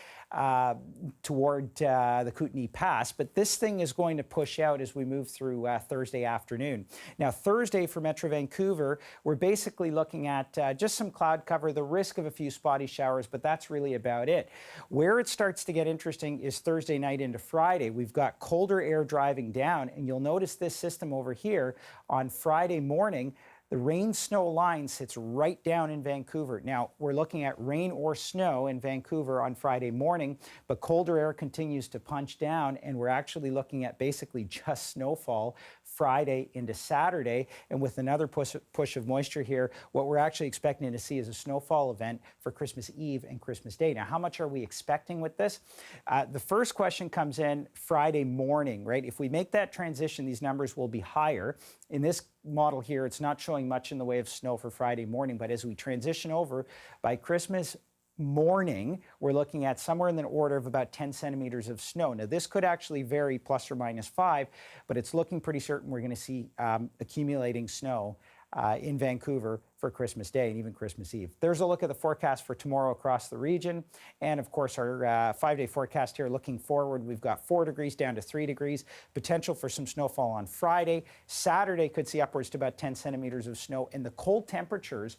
Speaker 12: toward the Kootenay Pass. But this thing is going to push out as we move through Thursday afternoon. Now, Thursday for Metro Vancouver, we're basically looking at just some cloud cover, the risk of a few spotty showers, but that's really about it. Where it starts to get interesting is Thursday night into Friday. We've got colder air driving down, and you'll notice this system over here on Friday morning. The rain-snow line sits right down in Vancouver. Now, we're looking at rain or snow in Vancouver on Friday morning, but colder air continues to punch down, and we're actually looking at basically just snowfall Friday into Saturday. And with another push of moisture here, what we're actually expecting to see is a snowfall event for Christmas Eve and Christmas Day. Now, how much are we expecting with this? The first question comes in Friday morning, right? If we make that transition, these numbers will be higher. In this model here, it's not showing much in the way of snow for Friday morning, but as we transition over by Christmas morning, we're looking at somewhere in the order of about 10 centimeters of snow. Now, this could actually vary plus or minus 5, but it's looking pretty certain we're going to see accumulating snow in Vancouver for Christmas Day and even Christmas Eve. There's a look at the forecast for tomorrow across the region. And of course, our 5-day forecast here looking forward, we've got 4 degrees down to 3 degrees, potential for some snowfall on Friday. Saturday could see upwards to about 10 centimeters of snow. And the cold temperatures,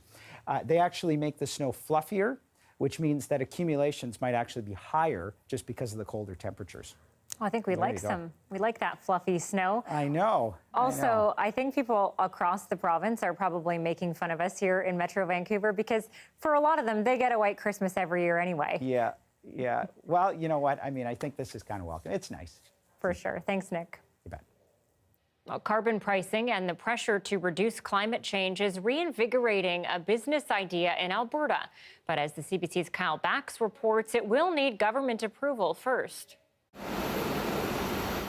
Speaker 12: they actually make the snow fluffier, which means that accumulations might actually be higher just because of the colder temperatures.
Speaker 1: Well, I think we like that fluffy snow.
Speaker 12: I know.
Speaker 1: Also, I think people across the province are probably making fun of us here in Metro Vancouver because for a lot of them, they get a white Christmas every year anyway.
Speaker 12: Yeah, yeah. Well, you know what? I mean, I think this is kind of welcome. It's nice.
Speaker 1: For sure. Thanks, Nick.
Speaker 12: You bet.
Speaker 1: Well, carbon pricing and the pressure to reduce climate change is reinvigorating a business idea in Alberta. But as the CBC's Kyle Bax reports, it will need government approval first.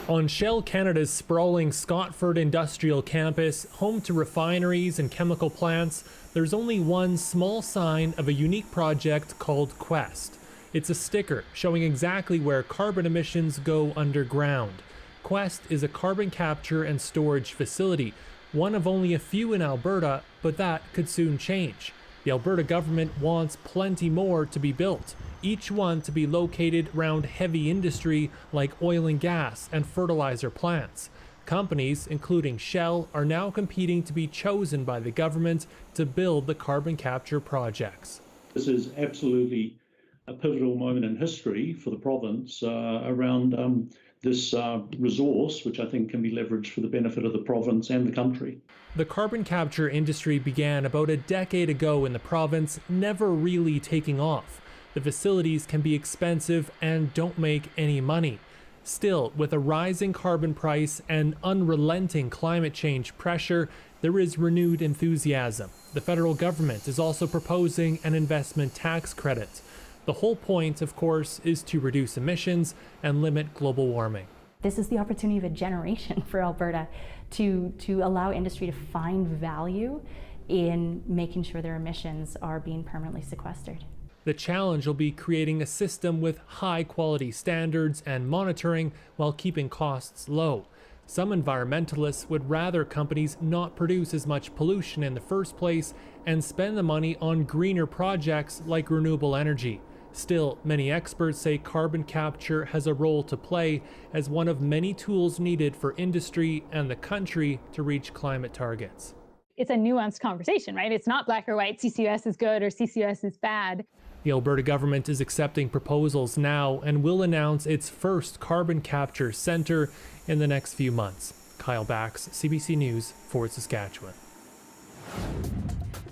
Speaker 17: On Shell Canada's sprawling Scotford industrial campus, home to refineries and chemical plants, there's only one small sign of a unique project called Quest. It's a sticker showing exactly where carbon emissions go underground. Quest is a carbon capture and storage facility, one of only a few in Alberta, but that could soon change. The Alberta government wants plenty more to be built, each one to be located around heavy industry like oil and gas and fertilizer plants. Companies, including Shell, are now competing to be chosen by the government to build the carbon capture projects.
Speaker 18: This is absolutely a pivotal moment in history for the province around this resource, which I think can be leveraged for the benefit of the province and the country.
Speaker 17: The carbon capture industry began about a decade ago in the province, never really taking off. The facilities can be expensive and don't make any money. Still, with a rising carbon price and unrelenting climate change pressure, there is renewed enthusiasm. The federal government is also proposing an investment tax credit. The whole point, of course, is to reduce emissions and limit global warming.
Speaker 19: This is the opportunity of a generation for Alberta to allow industry to find value in making sure their emissions are being permanently sequestered.
Speaker 17: The challenge will be creating a system with high quality standards and monitoring while keeping costs low. Some environmentalists would rather companies not produce as much pollution in the first place and spend the money on greener projects like renewable energy. Still, many experts say carbon capture has a role to play as one of many tools needed for industry and the country to reach climate targets.
Speaker 20: It's a nuanced conversation, right? It's not black or white, CCUS is good or CCUS is bad.
Speaker 17: The Alberta government is accepting proposals now and will announce its first carbon capture centre in the next few months. Kyle Bax, CBC News, Fort Saskatchewan.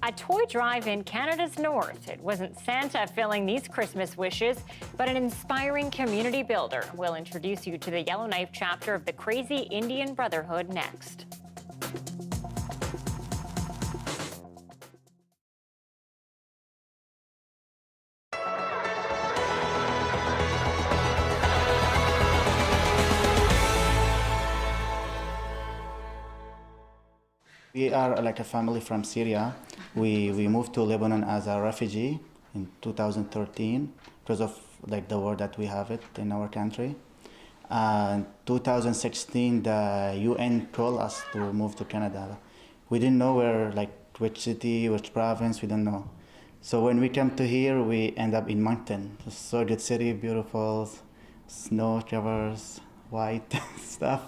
Speaker 1: A toy drive in Canada's north. It wasn't Santa filling these Christmas wishes, but an inspiring community builder. We'll introduce you to the Yellowknife chapter of the Crazy Indian Brotherhood next.
Speaker 21: We are like a family from Syria. We moved to Lebanon as a refugee in 2013 because of like the war that we have it in our country. In 2016, the UN told us to move to Canada. We didn't know where, like which city, which province, we didn't know. So when we come to here, we end up in mountain. So good city, beautiful, snow covers, white stuff.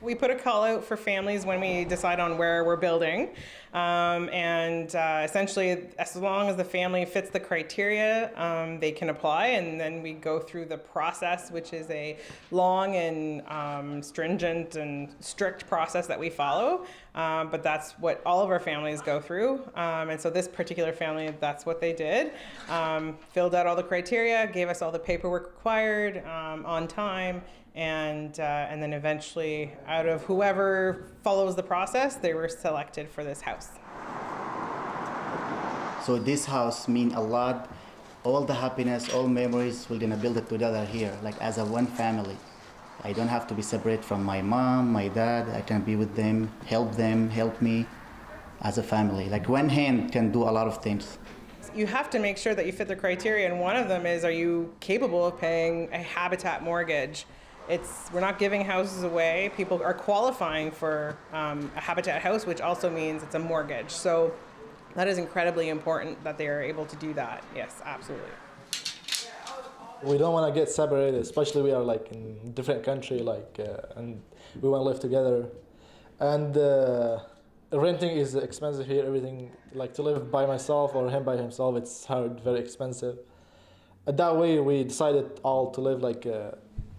Speaker 3: We put a call out for families when we decide on where we're building. Essentially, as long as the family fits the criteria, they can apply, and then we go through the process, which is a long and stringent and strict process that we follow. But that's what all of our families go through. And so this particular family, that's what they did. Filled out all the criteria, gave us all the paperwork required on time. And then eventually, out of whoever follows the process, they were selected for this house.
Speaker 21: So this house means a lot. All the happiness, all memories, we're gonna build it together here, like as a one family. I don't have to be separate from my mom, my dad. I can be with them, help me as a family. Like one hand can do a lot of things.
Speaker 3: You have to make sure that you fit the criteria, and one of them is, are you capable of paying a Habitat mortgage? We're not giving houses away. People are qualifying for a Habitat house, which also means it's a mortgage. So that is incredibly important that they are able to do that. Yes, absolutely.
Speaker 7: We don't want to get separated, especially we are like in different country, and we want to live together. And renting is expensive here. Everything, like to live by myself or him by himself, it's hard, very expensive. That way, we decided all to live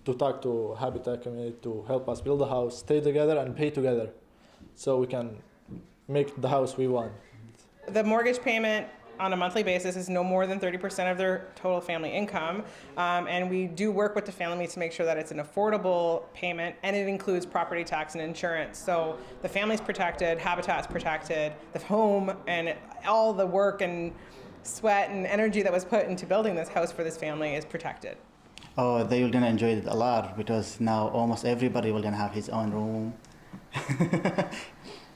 Speaker 7: to talk to Habitat community to help us build a house, stay together and pay together so we can make the house we want.
Speaker 3: The mortgage payment on a monthly basis is no more than 30% of their total family income. And we do work with the family to make sure that it's an affordable payment, and it includes property tax and insurance. So the family's protected, Habitat's protected, the home and all the work and sweat and energy that was put into building this house for this family is protected.
Speaker 21: Oh, they will gonna enjoy it a lot because now almost everybody will gonna have his own room.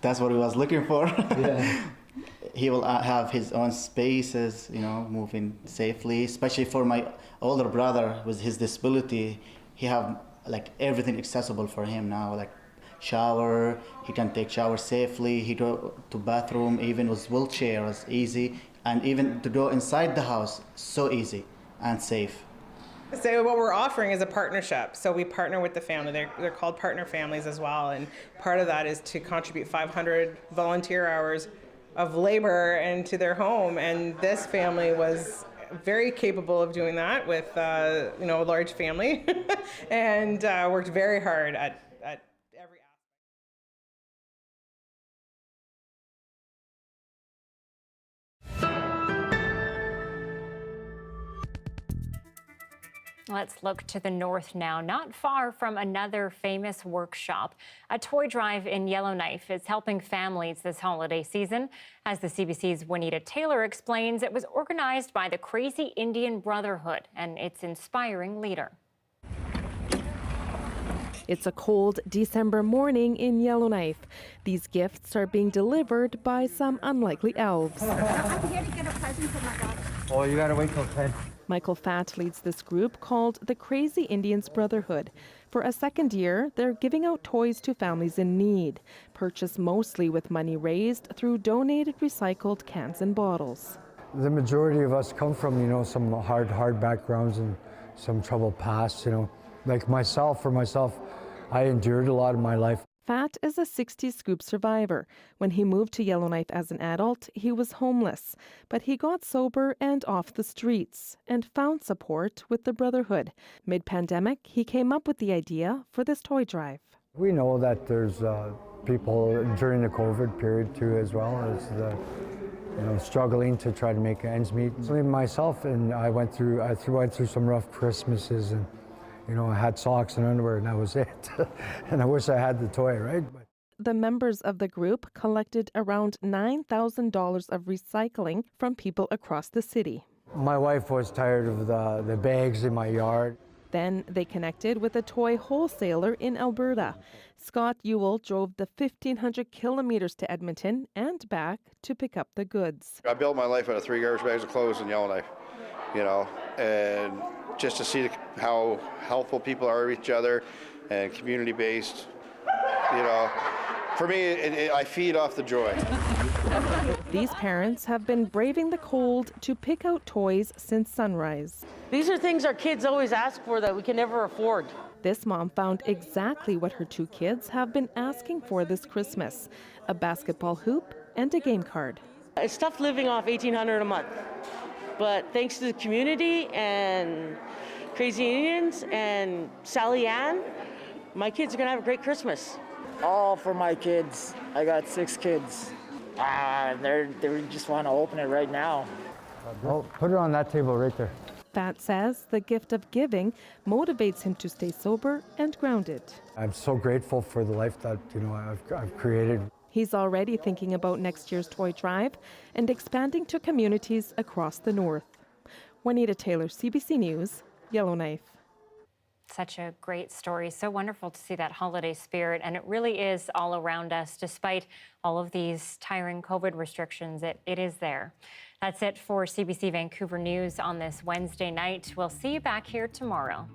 Speaker 21: That's what he was looking for. Yeah. He will have his own spaces, moving safely. Especially for my older brother with his disability, he have everything accessible for him now, like shower. He can take shower safely. He go to bathroom even with wheelchair is easy, and even to go inside the house so easy and safe.
Speaker 3: So what we're offering is a partnership. So we partner with the family. They're called partner families as well. And part of that is to contribute 500 volunteer hours of labor into their home. And this family was very capable of doing that with a large family and worked very hard at every aspect.
Speaker 1: Let's look to the north now, not far from another famous workshop. A toy drive in Yellowknife is helping families this holiday season. As the CBC's Anita Taylor explains, it was organized by the Crazy Indian Brotherhood and its inspiring leader.
Speaker 22: It's a cold December morning in Yellowknife. These gifts are being delivered by some unlikely elves.
Speaker 23: I'm here to get a present for my daughter.
Speaker 25: Oh, you gotta wait till 10.
Speaker 22: Michael Fatt leads this group called the Crazy Indians Brotherhood. For a second year, they're giving out toys to families in need, purchased mostly with money raised through donated recycled cans and bottles.
Speaker 25: The majority of us come from, some hard backgrounds and some troubled past, Like for myself, I endured a lot in my life.
Speaker 22: Fatt is a 60s scoop survivor. When he moved to Yellowknife as an adult, he was homeless, but he got sober and off the streets and found support with the Brotherhood. Mid-pandemic, he came up with the idea for this toy drive.
Speaker 25: We know that there's people during the COVID period too, as well as struggling to try to make ends meet. So myself, and I went through some rough Christmases, and I had socks and underwear, and that was it. And I wish I had the toy, right?
Speaker 22: The members of the group collected around $9,000 of recycling from people across the city.
Speaker 25: My wife was tired of the bags in my yard.
Speaker 22: Then they connected with a toy wholesaler in Alberta. Scott Ewell drove the 1,500 kilometers to Edmonton and back to pick up the goods.
Speaker 26: I built my life out of 3 garbage bags of clothes in Yellowknife, and just to see how helpful people are with each other and community-based, For me, I feed off the joy.
Speaker 22: These parents have been braving the cold to pick out toys since sunrise.
Speaker 2: These are things our kids always ask for that we can never afford.
Speaker 22: This mom found exactly what her 2 kids have been asking for this Christmas: a basketball hoop and a game card.
Speaker 2: It's tough living off $1,800 a month, but thanks to the community and Crazy Indians and Sally Ann, my kids are gonna have a great Christmas.
Speaker 4: All for my kids. I got 6 kids. They just want to open it right now.
Speaker 25: Oh, put it on that table right there.
Speaker 22: Pat says the gift of giving motivates him to stay sober and grounded.
Speaker 25: I'm so grateful for the life that I've created.
Speaker 22: He's already thinking about next year's toy drive and expanding to communities across the north. Juanita Taylor, CBC News, Yellowknife.
Speaker 1: Such a great story. So wonderful to see that holiday spirit. And it really is all around us. Despite all of these tiring COVID restrictions, it is there. That's it for CBC Vancouver News on this Wednesday night. We'll see you back here tomorrow.